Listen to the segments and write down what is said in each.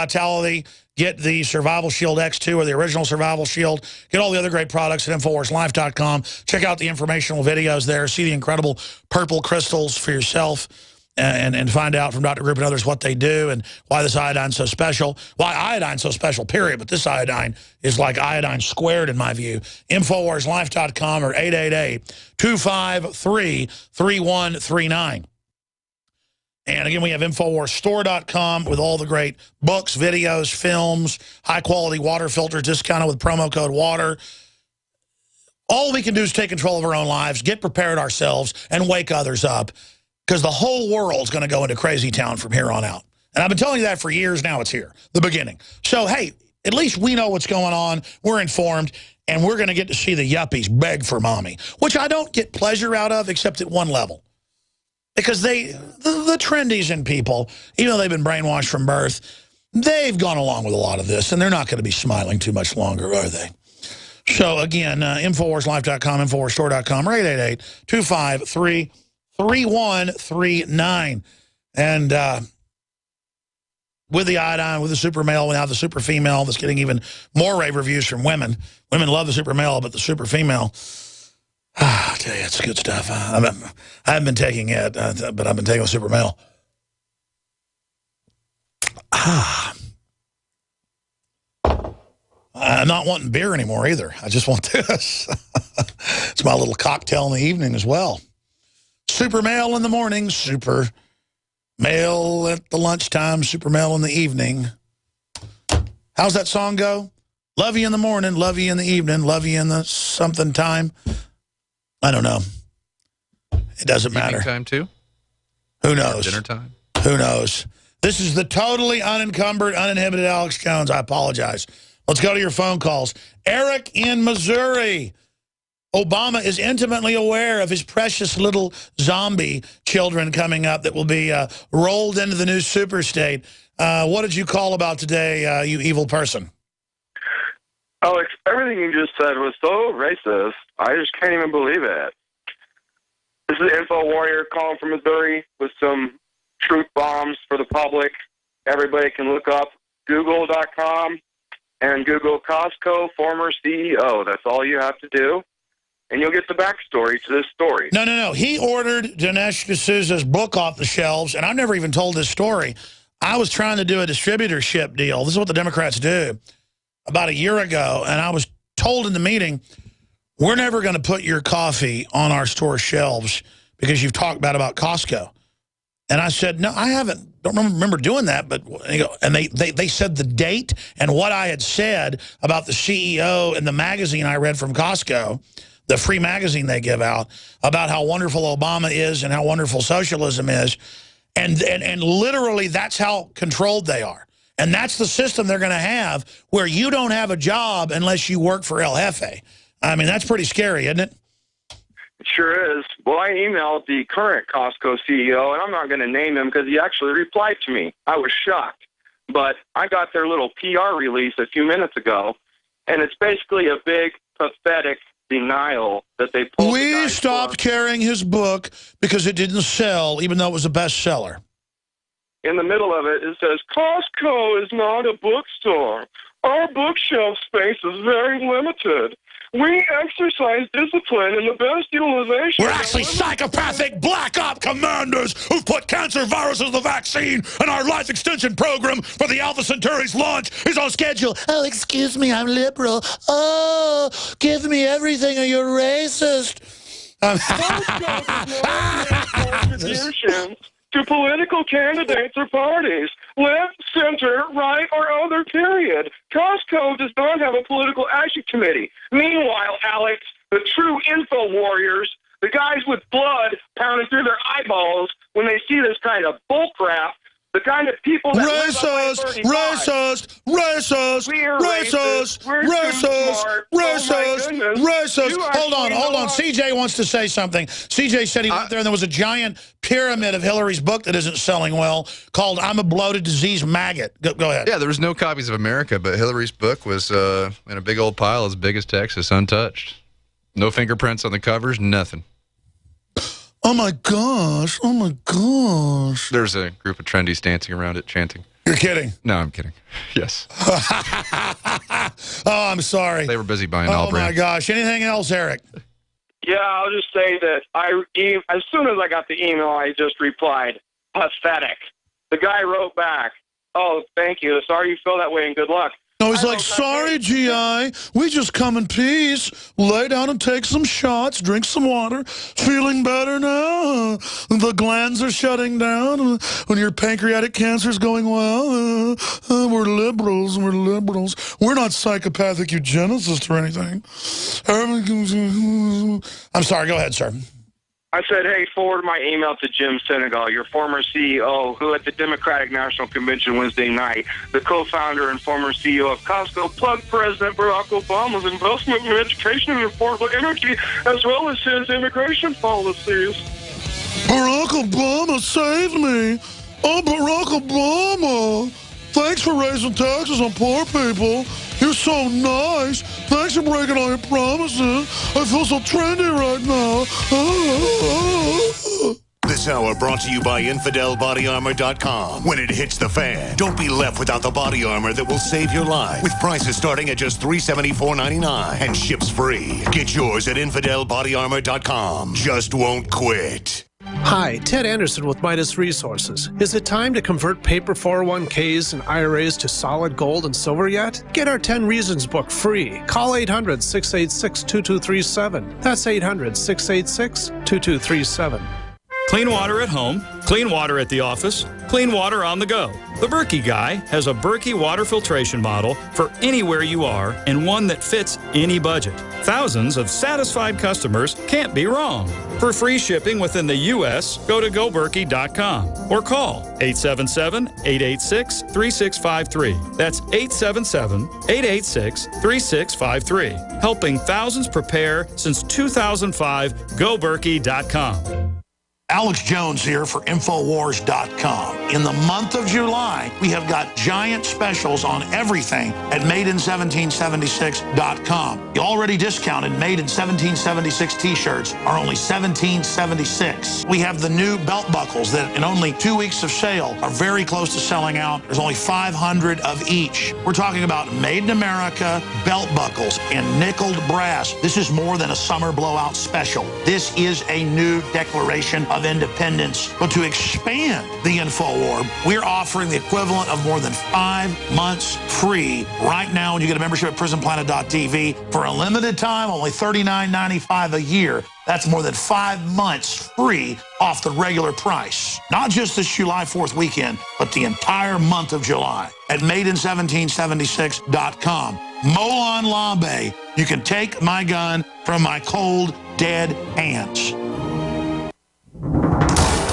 Vitality, get the Survival Shield X2 or the original Survival Shield. Get all the other great products at InfoWarsLife.com. Check out the informational videos there. See the incredible purple crystals for yourself and find out from Dr. Group and others what they do and why this iodine's so special. Why iodine's so special, period. But this iodine is like iodine squared in my view. InfoWarsLife.com or 888-253-3139. And again, we have InfoWarsStore.com with all the great books, videos, films, high-quality water filters discounted with promo code WATER. All we can do is take control of our own lives, get prepared ourselves, and wake others up, because the whole world's going to go into crazy town from here on out. And I've been telling you that for years now. It's here, the beginning. So, hey, at least we know what's going on. We're informed, and we're going to get to see the yuppies beg for mommy, which I don't get pleasure out of except at one level. Because the trendies and people, even though they've been brainwashed from birth, they've gone along with a lot of this, and they're not going to be smiling too much longer, are they? So, again, InfoWarsLife.com, InfoWarsStore.com, or 888-253-3139. And with the iodine, with the super male, now the super female that's getting even more rave reviews from women. Women love the super male, but the super female, I tell you, it's good stuff. I haven't been taking it, but I've been taking the super male. I'm not wanting beer anymore either. I just want this. It's my little cocktail in the evening as well. Super male in the morning, super male at the lunchtime, super male in the evening. How's that song go? Love you in the morning, love you in the evening, love you in the something time. I don't know. It doesn't matter. Evening time too? Who knows? Dinner time? Who knows? This is the totally unencumbered, uninhibited Alex Jones. I apologize. Let's go to your phone calls. Eric in Missouri. Obama is intimately aware of his precious little zombie children coming up that will be rolled into the new superstate. What did you call about today, you evil person? Alex, everything you just said was so racist. I just can't even believe it. This is Info Warrior calling from Missouri with some truth bombs for the public. Everybody can look up Google.com and Google Costco former CEO. That's all you have to do. And you'll get the backstory to this story. No. He ordered Dinesh D'Souza's book off the shelves, and I've never even told this story. I was trying to do a distributorship deal. This is what the Democrats do. About a year ago, and I was told in the meeting, we're never going to put your coffee on our store shelves because you've talked bad about Costco. And I said, no, I haven't. Don't remember doing that. But and they said the date and what I had said about the CEO and the magazine I read from Costco, the free magazine they give out, about how wonderful Obama is and how wonderful socialism is. And literally that's how controlled they are. And that's the system they're going to have, where you don't have a job unless you work for El Jefe. I mean, that's pretty scary, isn't it? It sure is. Well, I emailed the current Costco CEO, and I'm not going to name him because he actually replied to me. I was shocked. But I got their little PR release a few minutes ago, and it's basically a big, pathetic denial that they pulled. We stopped carrying his book because it didn't sell, even though it was a bestseller. In the middle of it, it says, Costco is not a bookstore. Our bookshelf space is very limited. We exercise discipline in the best utilization. We're actually psychopathic black op commanders who've put cancer viruses in the vaccine, and our life extension program for the Alpha Centauri's launch is on schedule. Oh, excuse me, I'm liberal. Oh, give me everything or you're racist. Contributions to political candidates or parties, left, center, right, or other, period. Costco does not have a political action committee. Meanwhile, Alex, the true info warriors, the guys with blood pounding through their eyeballs when they see this kind of bullcrap, the kind of people that racist. Hold on. CJ wants to say something. CJ said he went there and there was a giant pyramid of Hillary's book that isn't selling well called I'm a Bloated Disease Maggot. Go ahead. Yeah, there was no copies of America, but Hillary's book was in a big old pile as big as Texas, untouched. No fingerprints on the covers, nothing. Oh, my gosh. Oh, my gosh. There's a group of trendies dancing around it, chanting. You're kidding. No, I'm kidding. Yes. Oh, I'm sorry. They were busy buying all Oh, brands. my gosh. Anything else, Eric? Yeah, I'll just say that as soon as I got the email, I just replied, pathetic. The guy wrote back, oh, thank you. Sorry you feel that way and good luck. No, he's like, sorry, GI. We just come in peace. Lay down and take some shots, drink some water. Feeling better now. The glands are shutting down. When your pancreatic cancer's going well. We're liberals. We're liberals. We're not psychopathic eugenicists or anything. I'm sorry. Go ahead, sir. I said, hey, forward my email to Jim Senegal, your former CEO, who at the Democratic National Convention Wednesday night, the co-founder and former CEO of Costco, plugged President Barack Obama's investment in education and affordable energy, as well as his immigration policies. Barack Obama saved me. Oh, Barack Obama. Thanks for raising taxes on poor people. You're so nice. Thanks for breaking all your promises. I feel so trendy right now. This hour brought to you by InfidelBodyArmor.com. When it hits the fan, don't be left without the body armor that will save your life. With prices starting at just $374.99 and ships free. Get yours at InfidelBodyArmor.com. Just won't quit. Hi, Ted Anderson with Midas Resources. Is it time to convert paper 401ks and IRAs to solid gold and silver yet? Get our 10 Reasons book free. Call 800-686-2237. That's 800-686-2237. Clean water at home, clean water at the office, clean water on the go. The Berkey Guy has a Berkey water filtration model for anywhere you are and one that fits any budget. Thousands of satisfied customers can't be wrong. For free shipping within the U.S., go to goberkey.com or call 877-886-3653. That's 877-886-3653. Helping thousands prepare since 2005, goberkey.com. Alex Jones here for Infowars.com. In the month of July, we have got giant specials on everything at MadeIn1776.com. The already discounted Made in 1776 t-shirts are only $17.76. We have the new belt buckles that in only 2 weeks of sale are very close to selling out. There's only 500 of each. We're talking about Made in America belt buckles in nickeled brass. This is more than a summer blowout special. This is a new declaration of independence. But to expand the InfoWar, we're offering the equivalent of more than 5 months free right now when you get a membership at PrisonPlanet.tv. For a limited time, only $39.95 a year. That's more than 5 months free off the regular price. Not just this July 4th weekend, but the entire month of July at MadeIn1776.com. Molon Labe, you can take my gun from my cold, dead hands.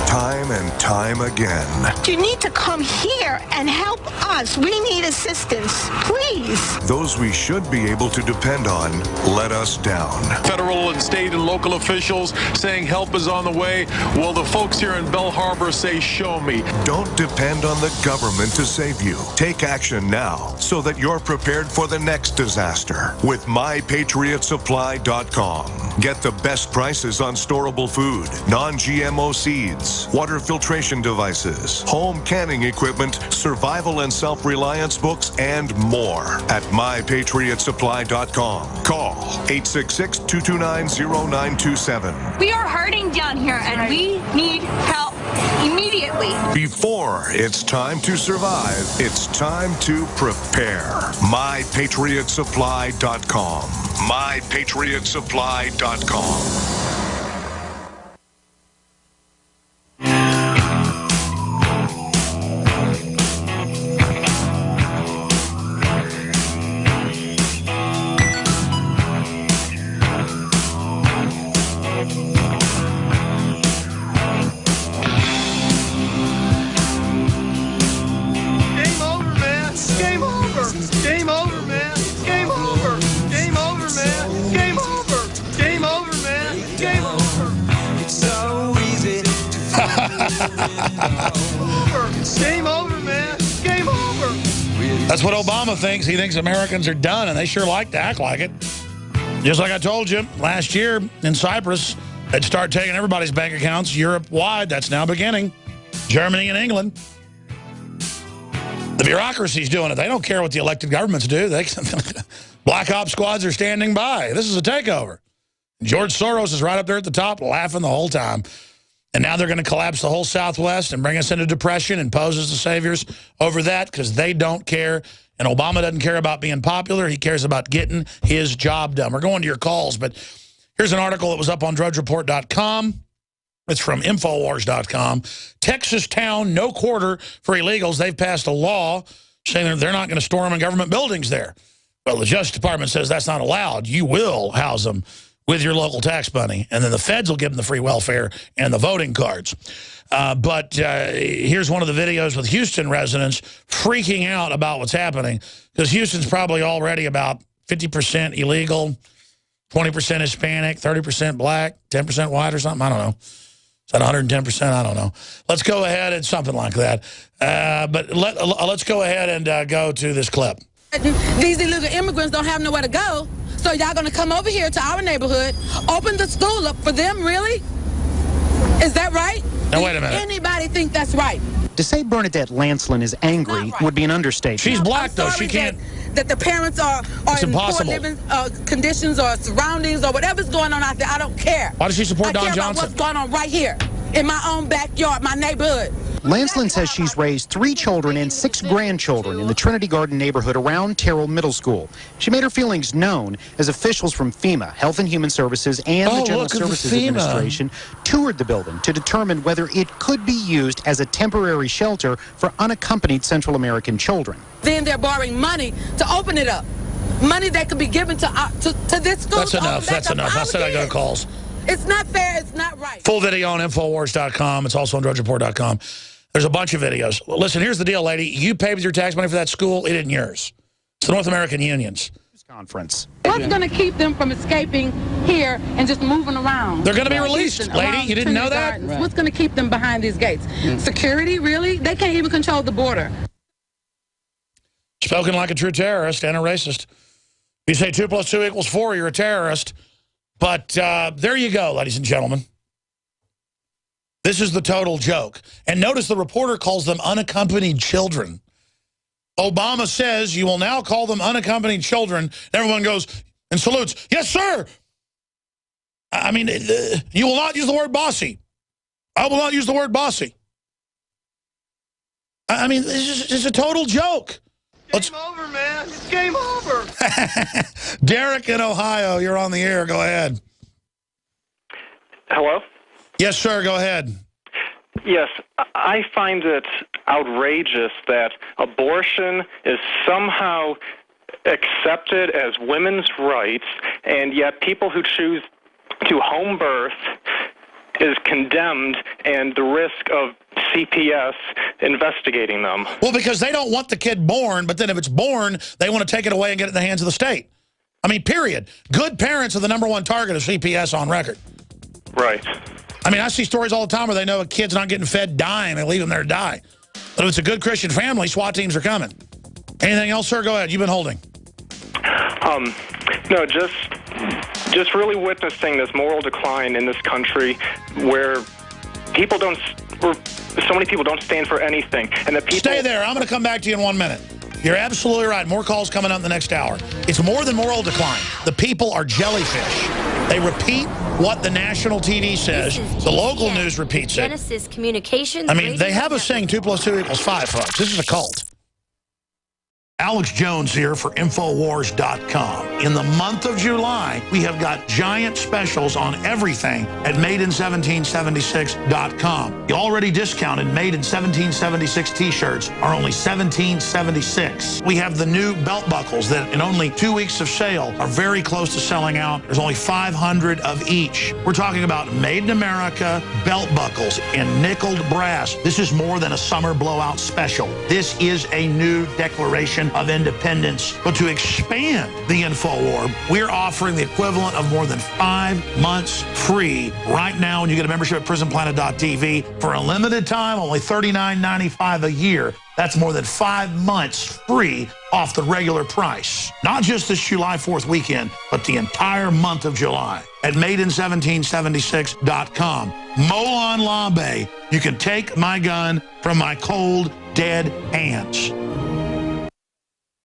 Time and time again. You need to come here and help us. We need assistance, please. Those we should be able to depend on let us down. Federal and state and local officials saying help is on the way. Well, the folks here in Bell Harbor say, show me. Don't depend on the government to save you. Take action now so that you're prepared for the next disaster with MyPatriotSupply.com. Get the best prices on storable food, non-GMO seeds, water filtration devices, home canning equipment, survival and self-reliance books, and more at MyPatriotSupply.com. Call 866-229-0927. We are hurting down here, and we need help immediately. Before it's time to survive, it's time to prepare. MyPatriotSupply.com. MyPatriotSupply.com. Game over, man. Game over. That's what Obama thinks. He thinks Americans are done, and they sure like to act like it. Just like I told you, last year in Cyprus, they'd start taking everybody's bank accounts Europe-wide. That's now beginning. Germany and England. The bureaucracy's doing it. They don't care what the elected governments do. Black ops squads are standing by. This is a takeover. George Soros is right up there at the top laughing the whole time. And now they're going to collapse the whole Southwest and bring us into depression and pose as the saviors over that because they don't care. And Obama doesn't care about being popular. He cares about getting his job done. We're going to your calls, but here's an article that was up on drudgereport.com. It's from Infowars.com. Texas town, no quarter for illegals. They've passed a law saying they're not going to storm in government buildings there. Well, the Justice Department says that's not allowed. You will house them with your local tax money, and then the feds will give them the free welfare and the voting cards. But here's one of the videos with Houston residents freaking out about what's happening, because Houston's probably already about 50% illegal, 20% Hispanic, 30% black, 10% white or something. I don't know. Is that 110%? I don't know. Let's go ahead and something like that. But let's go ahead and go to this clip. These illegal immigrants don't have nowhere to go, so y'all gonna come over here to our neighborhood, open the school up for them, really? Is that right? Now, wait a minute. Anybody think that's right? To say Bernadette Lancelin is angry would be an understatement. She's black, though. She can't. That the parents are in poor living conditions or surroundings or whatever's going on out there. I don't care. Why does she support Don I care Johnson? about what's going on right here in my own backyard, my neighborhood. Lancelin says she's raised 3 children and 6 grandchildren in the Trinity Garden neighborhood around Terrell Middle School. She made her feelings known as officials from FEMA, Health and Human Services, and the General Services Administration toured the building to determine whether it could be used as a temporary shelter for unaccompanied Central American children. Then they're borrowing money to open it up. Money that could be given to this school. That's enough. That's enough. I said I go to calls. It's not fair. It's not right. Full video on Infowars.com. It's also on DrudgeReport.com. There's a bunch of videos. Listen, here's the deal, lady. You paid with your tax money for that school. It isn't yours. It's the North American Union's. Conference. What's going to keep them from escaping here and just moving around? They're going to be released, lady. You didn't know that? Right. What's going to keep them behind these gates? Security, really? They can't even control the border. Spoken like a true terrorist and a racist. You say 2 + 2 = 4, you're a terrorist. But there you go, ladies and gentlemen. This is the total joke. And notice the reporter calls them unaccompanied children. Obama says you will now call them unaccompanied children. Everyone goes and salutes. Yes, sir. I mean, you will not use the word bossy. I will not use the word bossy. I mean, it's a total joke. Game over, man. It's game over. Derek in Ohio, you're on the air. Go ahead. Hello? Yes, sir. Go ahead. Yes, I find it outrageous that abortion is somehow accepted as women's rights, and yet people who choose to home birth is condemned and the risk of CPS investigating them. Well, because they don't want the kid born, but then if it's born, they want to take it away and get it in the hands of the state. I mean, period. Good parents are the #1 target of CPS on record. Right. I mean, I see stories all the time where they know a kid's not getting fed dying. They leave them there to die. But if it's a good Christian family, SWAT teams are coming. Anything else, sir? Go ahead. You've been holding. No, just really witnessing this moral decline in this country where people don't, where so many people don't stand for anything. And the people... Stay there. I'm going to come back to you in 1 minute. You're absolutely right. More calls coming up in the next hour. It's more than moral decline. The people are jellyfish. They repeat what the national TV says. The local news repeats it. Genesis Communications. I mean, they have us saying 2 + 2 = 5, folks. This is a cult. Alex Jones here for Infowars.com. In the month of July, we have got giant specials on everything at MadeIn1776.com. The already discounted Made in 1776 t-shirts are only $17.76. We have the new belt buckles that in only 2 weeks of sale are very close to selling out. There's only 500 of each. We're talking about Made in America belt buckles in nickeled brass. This is more than a summer blowout special. This is a new declaration of independence. But to expand the InfoWar, we're offering the equivalent of more than 5 months free right now when you get a membership at prisonplanet.tv for a limited time, only $39.95 a year. That's more than 5 months free off the regular price. Not just this July 4th weekend, but the entire month of July at MadeIn1776.com. Molon Labe, you can take my gun from my cold, dead hands.